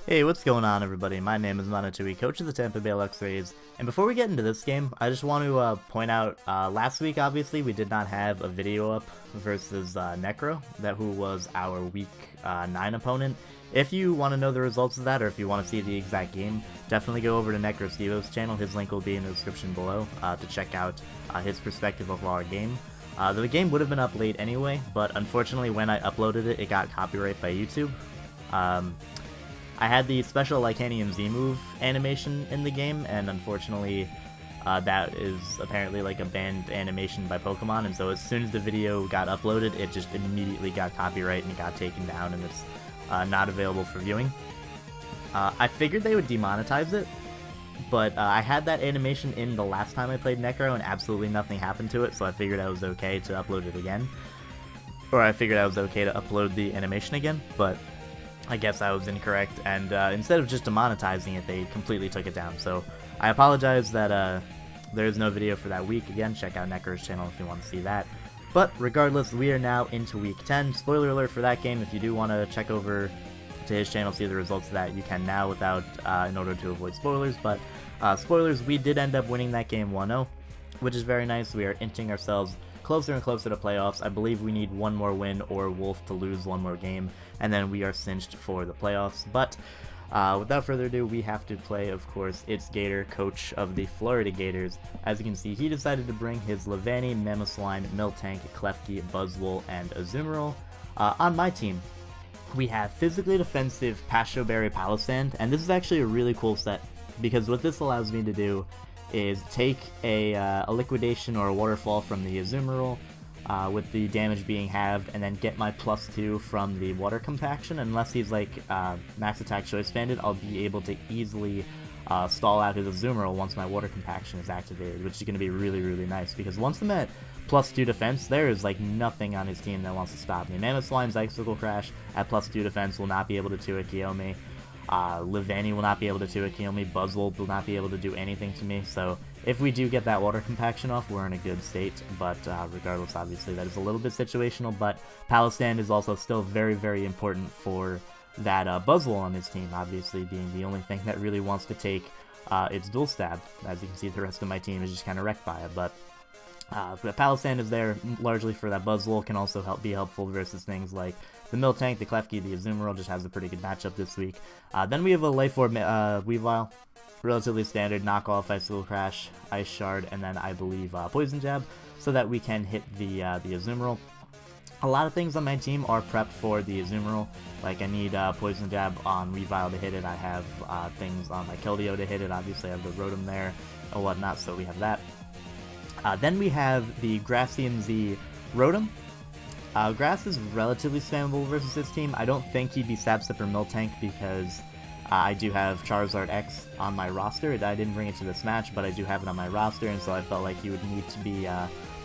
Hey, what's going on, everybody? My name is Monotui, coach of the Tampa Bay Luxrays, and before we get into this game, I just want to point out, last week, obviously, we did not have a video up versus Necro, who was our Week 9 opponent. If you want to know the results of that, or if you want to see the exact game, definitely go over to Necro's channel. His link will be in the description below to check out his perspective of our game. The game would have been up late anyway, but unfortunately, when I uploaded it, it got copyright by YouTube. I had the special Lycanium Z move animation in the game, and unfortunately, that is apparently like a banned animation by Pokemon, and so as soon as the video got uploaded, it just immediately got copyright and it got taken down, and it's not available for viewing. I figured they would demonetize it, but I had that animation in the last time I played Necro, and absolutely nothing happened to it, so I figured I was okay to upload it again. Or I figured I was okay to upload the animation again, but I guess I was incorrect, and instead of just demonetizing it, they completely took it down. So I apologize that there is no video for that week. Again, check out Necro's channel if you want to see that. But regardless, we are now into Week 10. Spoiler alert for that game. If you do want to check over to his channel, see the results of that, you can now without in order to avoid spoilers. But spoilers, we did end up winning that game 1-0, which is very nice. We are inching ourselves closer and closer to playoffs. I believe we need one more win or Wolf to lose one more game, and then we are cinched for the playoffs. But without further ado, we have to play, of course, It's Gator, coach of the Florida Gators. As you can see, he decided to bring his Levani, Mamoswine, Miltank, Klefki, Buzzwole, and Azumarill. On my team, we have Physically Defensive Pastoberry Palossand, and this is actually a really cool set, because what this allows me to do is take a Liquidation or a Waterfall from the Azumarill, with the damage being halved, and then get my +2 from the Water Compaction. Unless he's like Max Attack Choice Banded, I'll be able to easily stall out his Azumarill once my Water Compaction is activated, which is going to be really, really nice, because once I'm at +2 defense, there is like nothing on his team that wants to stop me. Mamoswine's Icicle Crash at +2 defense will not be able to 2-hit KO me. Levani will not be able to 2-hit KO me, Buzzwole will not be able to do anything to me, so if we do get that Water Compaction off, we're in a good state. But regardless, obviously, that is a little bit situational, but Palossand is also still very, very important for that Buzzwole on his team, obviously being the only thing that really wants to take its Dual Stab. As you can see, the rest of my team is just kind of wrecked by it, but Palossand is there largely for that Buzzwole, can also be helpful versus things like the Miltank, the Klefki, the Azumarill just has a pretty good matchup this week. Then we have a Life Orb Weavile, relatively standard knockoff Icicle Crash, Ice Shard, and then I believe Poison Jab, so that we can hit the Azumarill. A lot of things on my team are prepped for the Azumarill, like I need Poison Jab on Weavile to hit it, I have things on my Keldeo to hit it, obviously I have the Rotom there and whatnot, so we have that. Then we have the Grassian Z Rotom. Grass is relatively spammable versus this team. I don't think he'd be Sapsip or Miltank because I do have Charizard X on my roster. I didn't bring it to this match, but I do have it on my roster, and so I felt like he would need to be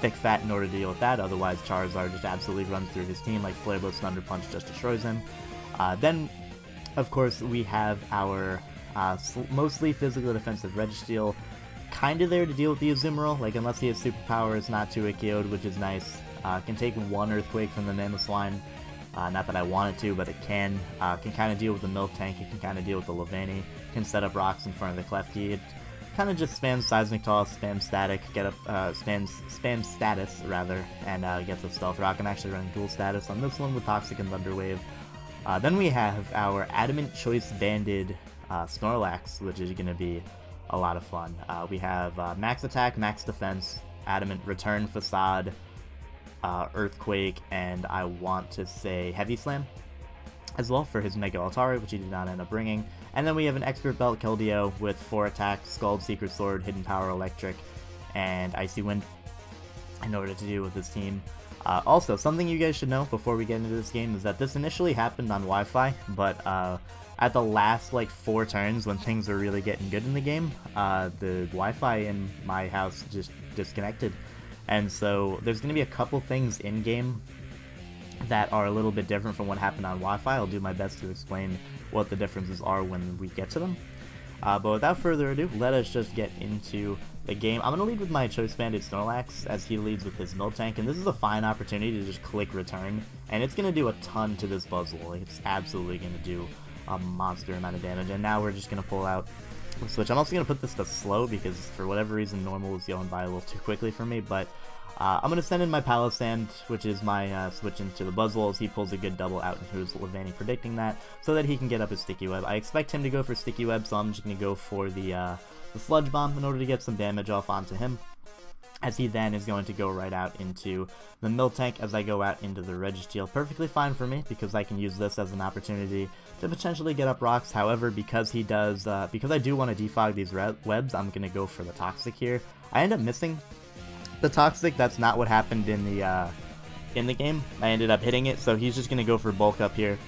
thick fat in order to deal with that. Otherwise, Charizard just absolutely runs through his team, like Flare Blitz, Thunder Punch just destroys him. Then, of course, we have our mostly physical defensive Registeel, kind of there to deal with the Azumarill, like unless he has superpower, it's not 2-hit KO'd, which is nice. Can take one Earthquake from the Mamoswine, not that I want it to, but it can kind of deal with the Miltank, it can kind of deal with the Levani, can set up rocks in front of the Klefki, it kind of just spams Seismic Toss, spams Static, spams Status, rather, and gets a Stealth Rock. I'm actually running dual status on this one with Toxic and Thunder Wave. Then we have our Adamant Choice Banded Snorlax, which is going to be a lot of fun. We have Max Attack, Max Defense, Adamant Return Facade, Earthquake, and I want to say Heavy Slam as well for his Mega Altari, which he did not end up bringing. And then we have an Expert Belt Keldeo with 4 attacks, Scald, Secret Sword, Hidden Power, Electric, and Icy Wind in order to deal with this team. Also, something you guys should know before we get into this game is that this initially happened on Wi-Fi, but at the last like 4 turns when things were really getting good in the game, the Wi-Fi in my house just disconnected. And so there's going to be a couple things in-game that are a little bit different from what happened on Wi-Fi. I'll do my best to explain what the differences are when we get to them. But without further ado, let us just get into the game. I'm going to lead with my Choice Banded Snorlax as he leads with his Miltank, and this is a fine opportunity to just click Return, and it's going to do a ton to this Buzzwole. It's absolutely going to do a monster amount of damage. And now we're just going to pull out the switch. I'm also going to put this to slow because for whatever reason normal is going by a little too quickly for me, but I'm going to send in my Palisand, which is my switch into the Buzzwole as he pulls a good double out, and who's Levani predicting that, so that he can get up his Sticky Web. I expect him to go for Sticky Web, so I'm just going to go for the Sludge Bomb in order to get some damage off onto him, as he then is going to go right out into the Miltank as I go out into the Registeel. Perfectly fine for me, because I can use this as an opportunity to potentially get up rocks. However, because he does, because I do want to defog these webs, I'm going to go for the Toxic here. I end up missing the Toxic. That's not what happened in the game. I ended up hitting it, so he's just going to go for Bulk Up here,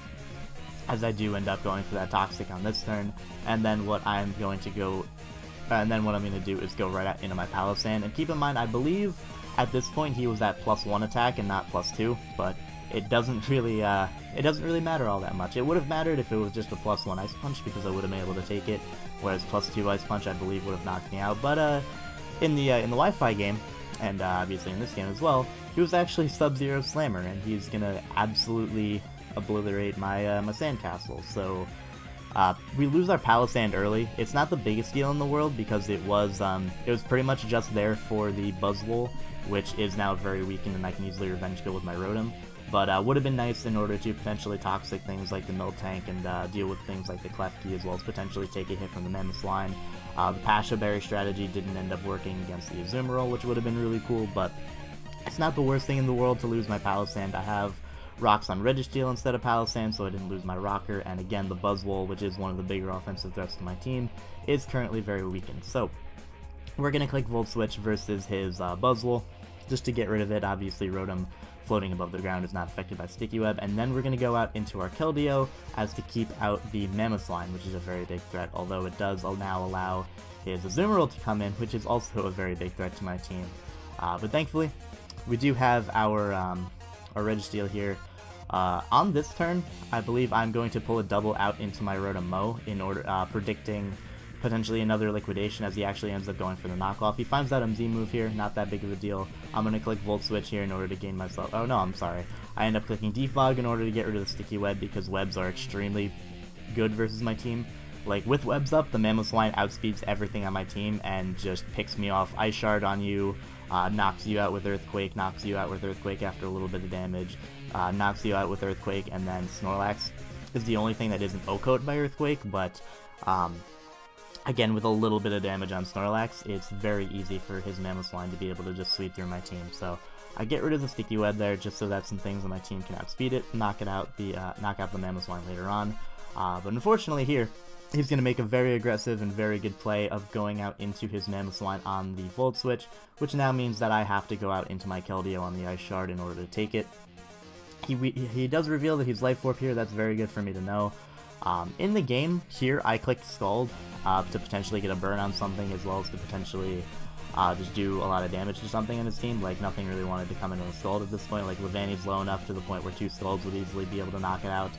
as I do end up going for that Toxic on this turn, and then what I'm going to do is go right out into my Palisand. And keep in mind, I believe at this point he was at +1 attack and not +2, but it doesn't really matter all that much. It would have mattered if it was just a +1 Ice Punch, because I would have been able to take it, whereas +2 Ice Punch I believe would have knocked me out. But in the Wi-Fi game, and obviously in this game as well, he was actually Sub-Zero Slammer, and he's gonna absolutely obliterate my my Sandcastle. So we lose our Palisand early. It's not the biggest deal in the world, because it was pretty much just there for the Buzzwole, which is now very weakened, and I can easily Revenge Kill with my Rotom. But would have been nice in order to potentially Toxic things like the Miltank and deal with things like the Klefki, as well as potentially take a hit from the Mammothline. The Pasha Berry strategy didn't end up working against the Azumarill, which would have been really cool, but it's not the worst thing in the world to lose my Palisand. I have rocks on Registeel instead of Palisand, so I didn't lose my Rocker, and again, the Buzzwole, which is one of the bigger offensive threats to my team, is currently very weakened. So we're going to click Volt Switch versus his Buzzwole, just to get rid of it. Obviously, Rotom floating above the ground is not affected by Sticky Web, and then we're going to go out into our Keldeo as to keep out the Mammothline, which is a very big threat, although it does now allow his Azumarill to come in, which is also a very big threat to my team. But thankfully, we do have our Registeel here. On this turn, I believe I'm going to pull a double out into my Rotom in order, predicting potentially another liquidation, as he actually ends up going for the knockoff. He finds that MZ move here, not that big of a deal. I'm going to click Volt Switch here in order to gain myself... Oh no, I'm sorry. I end up clicking Defog in order to get rid of the Sticky Web, because webs are extremely good versus my team. Like, with webs up, the Mammothline outspeeds everything on my team and just picks me off. Ice Shard on you, knocks you out with Earthquake, knocks you out with Earthquake after a little bit of damage, knocks you out with Earthquake, and then Snorlax is the only thing that isn't O-Coat by Earthquake, but again, with a little bit of damage on Snorlax, it's very easy for his Mammothline to be able to just sweep through my team. So I get rid of the Sticky Web there, just so that some things on my team can outspeed it, knock out the Mammothline later on. But unfortunately here, he's going to make a very aggressive and very good play of going out into his Mammothline on the Volt Switch, which now means that I have to go out into my Keldeo on the Ice Shard in order to take it. He does reveal that he's Life Orb here. That's very good for me to know. In the game here, I clicked Scald to potentially get a burn on something, as well as to potentially just do a lot of damage to something in his team. Like, nothing really wanted to come into a Scald at this point. Like, Levani's low enough to the point where 2 Scalds would easily be able to knock it out.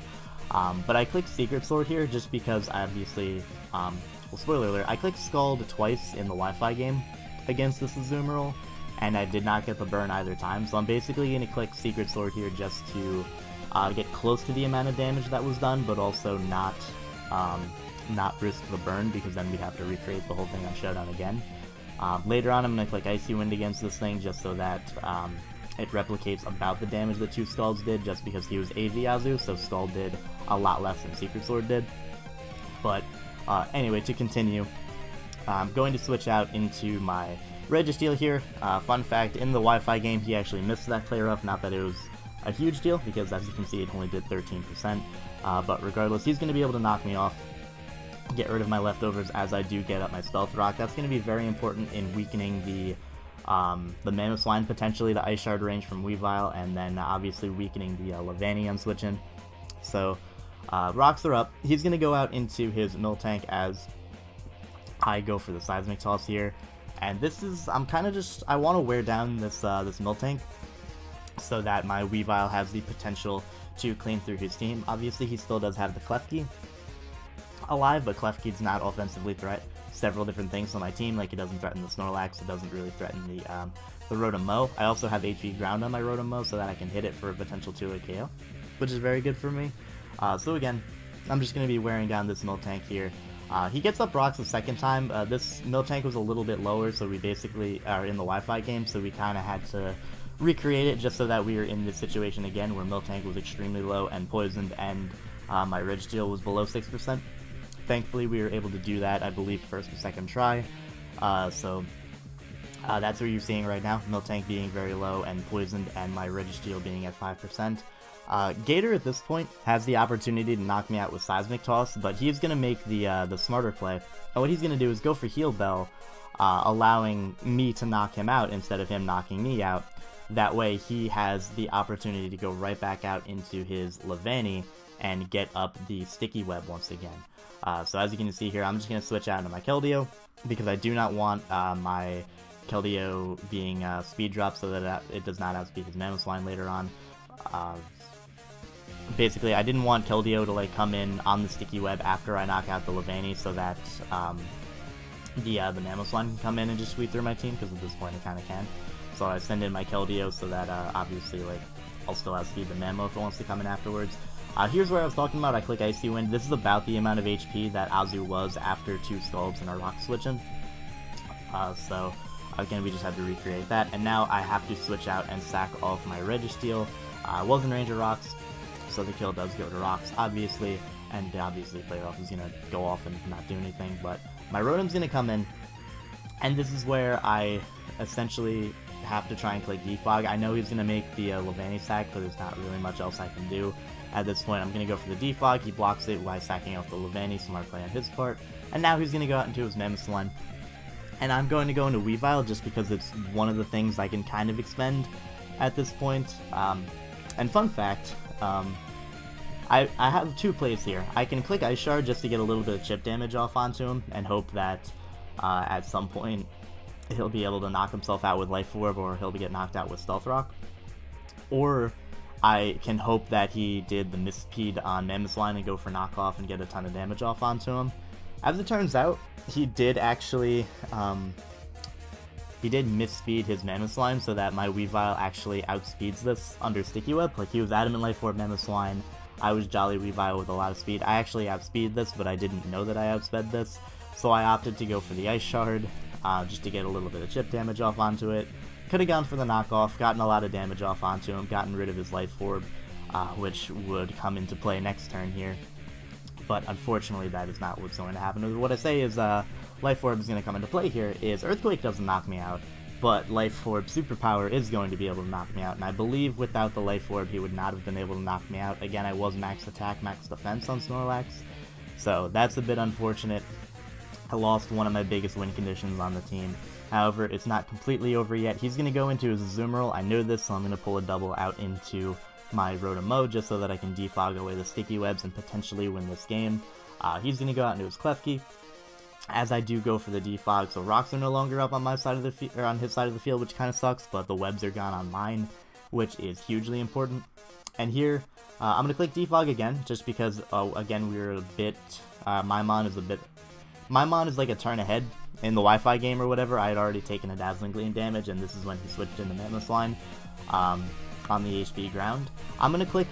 But I clicked Secret Sword here just because I obviously, well, spoiler alert, I clicked Scald twice in the Wi-Fi game against this Azumarill, and I did not get the burn either time. So I'm basically going to click Secret Sword here just to get close to the amount of damage that was done, but also not risk the burn, because then we'd have to recreate the whole thing on Showdown again. Later on, I'm going to click Icy Wind against this thing just so that it replicates about the damage that 2 Scalds did, just because he was AV Azu, so Scald did a lot less than Secret Sword did. But anyway, to continue, I'm going to switch out into my Registeel here. Fun fact, in the Wi-Fi game, he actually missed that clear up, not that it was a huge deal, because as you can see, it only did 13%. But regardless, he's going to be able to knock me off, get rid of my leftovers as I do get up my Stealth Rock. That's going to be very important in weakening the Mammothline, potentially the Ice Shard range from Weavile, and then obviously weakening the Levani on switching. So rocks are up. He's going to go out into his Miltank as I go for the Seismic Toss here. And this is, I want to wear down this this Miltank so that my Weavile has the potential to clean through his team. Obviously, he still does have the Klefki alive, but Klefki's not offensively threat several different things on my team. Like, it doesn't threaten the Snorlax, it doesn't really threaten the Rotom. I also have HP Ground on my Rotom so that I can hit it for a potential 2-hit KO, which is very good for me. So again, I'm just going to be wearing down this Miltank here. He gets up rocks the second time. This Miltank was a little bit lower, so we basically are in the Wi-Fi game, so we kind of had to recreate it just so that we were in this situation again where Miltank was extremely low and poisoned, and my Registeel was below 6%. Thankfully, we were able to do that, I believe, first or second try. So that's what you're seeing right now, Miltank being very low and poisoned, and my Registeel being at 5%. Gator at this point has the opportunity to knock me out with Seismic Toss, but he's going to make the smarter play. And what he's going to do is go for Heal Bell, allowing me to knock him out instead of him knocking me out. That way he has the opportunity to go right back out into his Levani and get up the Sticky Web once again. So as you can see here, I'm just going to switch out into my Keldeo, because I do not want my Keldeo being speed dropped so that it does not outspeed his Mamoswine later on. Basically, I didn't want Keldeo to like come in on the Sticky Web after I knock out the Levani so that the Mamoswine can come in and just sweep through my team, because at this point it kind of can. So I send in my Keldeo so that obviously like I'll still outspeed the Mamo if it wants to come in afterwards. Here's where I was talking about, I click Icy Wind. This is about the amount of HP that Azu was after 2 Scalds and a Rock Switching. So again, we just had to recreate that, and now I have to switch out and sack off my Registeel. I was in range of rocks, so the kill does go to rocks, obviously, and obviously Player Off is going to go off and not do anything, but my Rotom's going to come in, and this is where I essentially have to try and click Defog. I know he's going to make the Levani sack, but there's not really much else I can do. At this point, I'm going to go for the Defog. He blocks it while sacking off the Levani, smart play on his part, and now he's going to go out into his Mamoswine. And I'm going to go into Weavile just because it's one of the things I can kind of expend at this point. And fun fact, I have 2 plays here. I can click Ice Shard just to get a little bit of chip damage off onto him and hope that at some point he'll be able to knock himself out with Life Orb, or he'll get knocked out with Stealth Rock. Or I can hope that he did the Mispeed on Mamoswine and go for knockoff and get a ton of damage off onto him. As it turns out, he did actually, he did misspeed his Mamoswine so that my Weavile actually outspeeds this under Sticky Web. Like, he was Adamant Life Orb Mamoswine, I was Jolly Weavile with a lot of speed. I actually outspeed this, but I didn't know that I outsped this, so I opted to go for the Ice Shard, just to get a little bit of chip damage off onto it. Could have gone for the knockoff, gotten a lot of damage off onto him, gotten rid of his Life Orb, which would come into play next turn here. But unfortunately, that is not what's going to happen. What I say is, Life Orb is going to come into play here, is Earthquake doesn't knock me out, but Life Orb Superpower is going to be able to knock me out, and I believe without the Life Orb, he would not have been able to knock me out. Again, I was max attack, max defense on Snorlax, so that's a bit unfortunate. I lost one of my biggest win conditions on the team. However, it's not completely over yet. He's going to go into his Azumarill. I know this, so I'm going to pull a double out into my Rotom just so that I can defog away the Sticky Webs and potentially win this game. He's going to go out into his Klefki, as I do go for the defog, so rocks are no longer up on my side of the or on his side of the field, which kind of sucks, but the webs are gone on mine, which is hugely important. And here, I'm going to click defog again, just because, again, we were a bit, my Mon is like a turn ahead in the Wi-Fi game or whatever. I had already taken a Dazzling Gleam damage, and this is when he switched into Mamoswine. On the HP ground. I'm going to click,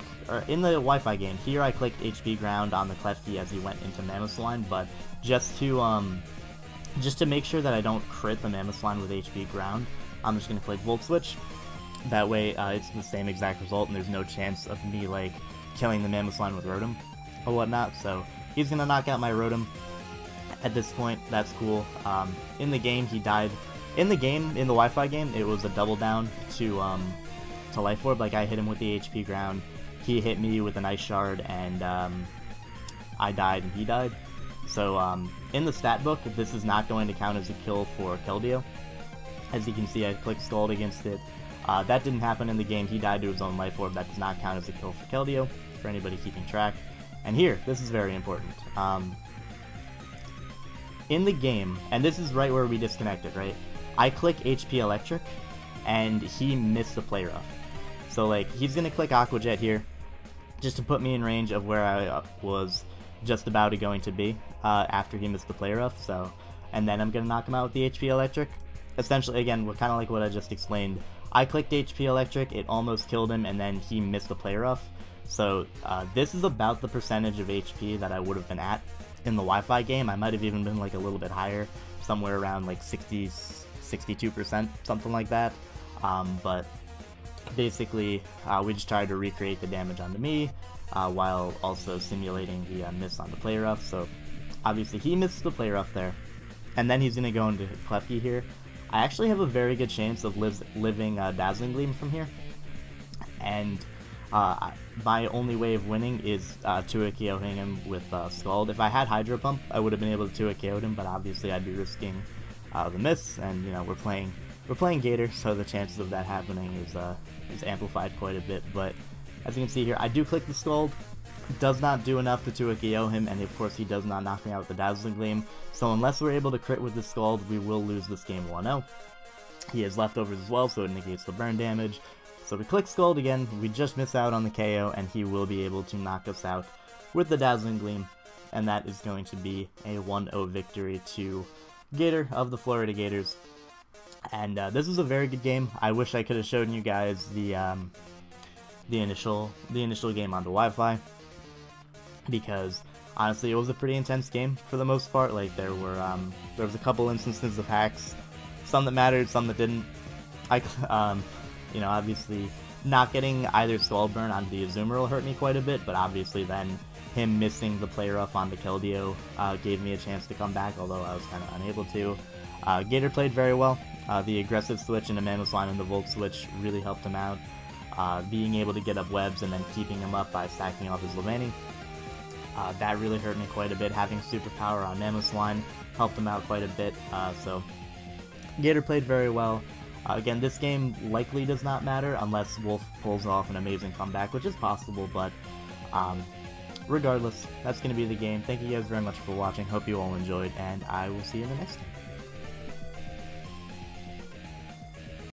in the Wi-Fi game, here I clicked HP ground on the Klefki as he went into Mamoswine, but just to make sure that I don't crit the Mamoswine with HP ground, I'm just going to click Volt Switch. That way it's the same exact result, and there's no chance of me like killing the Mamoswine with Rotom or whatnot, so he's going to knock out my Rotom. At this point, that's cool. In the game, he died. In the Wi-Fi game, it was a double down to Life Orb. Like, I hit him with the HP ground, he hit me with an Ice Shard, and I died and he died. So in the stat book, this is not going to count as a kill for Keldeo. As you can see, I clicked Scald against it. That didn't happen in the game. He died to his own Life Orb. That does not count as a kill for Keldeo, for anybody keeping track. And here, this is very important. In the game, and this is right where we disconnected, right? I click HP Electric, and he missed the Play Rough. So, like, he's going to click Aqua Jet here, just to put me in range of where I was just about going to be after he missed the Play Rough. So, and then I'm going to knock him out with the HP Electric. Essentially, again, kind of like what I just explained. I clicked HP Electric, it almost killed him, and then he missed the Play Rough. So this is about the percentage of HP that I would have been at in the Wi-Fi game. I might have even been like a little bit higher, somewhere around like 62%, something like that. But basically, we just tried to recreate the damage onto me while also simulating the miss on the play rough. So obviously he missed the play rough there, and then he's going to go into Klefki here. I actually have a very good chance of living Dazzling Gleam from here, and my only way of winning is 2-KOing him with Scald. If I had Hydro Pump, I would have been able to 2-KO him, but obviously I'd be risking the miss, and you know, we're playing Gator, so the chances of that happening is amplified quite a bit. But as you can see here, I do click the Scald. Does not do enough to 2-KO him, and of course he does not knock me out with the Dazzling Gleam. So unless we're able to crit with the Scald, we will lose this game 1-0. He has leftovers as well, so it negates the burn damage. So we click Scald again, we just miss out on the KO, and he will be able to knock us out with the Dazzling Gleam, and that is going to be a 1-0 victory to Gator of the Florida Gators. And this was a very good game. I wish I could have shown you guys the initial game on the Wi-Fi, because honestly it was a pretty intense game for the most part. Like there was a couple instances of hacks, some that mattered, some that didn't. You know, obviously not getting either Scald Burn onto the Azumarill hurt me quite a bit, but obviously then him missing the play rough onto Keldeo gave me a chance to come back, although I was kind of unable to. Gator played very well. The aggressive switch into Mammoth Line and the Volt switch really helped him out. Being able to get up webs and then keeping him up by stacking off his Levani. That really hurt me quite a bit. Having superpower on Mammoth Line helped him out quite a bit. So Gator played very well. Again, this game likely does not matter unless Wolf pulls off an amazing comeback, which is possible, but regardless, that's going to be the game. Thank you guys very much for watching. Hope you all enjoyed, and I will see you in the next one.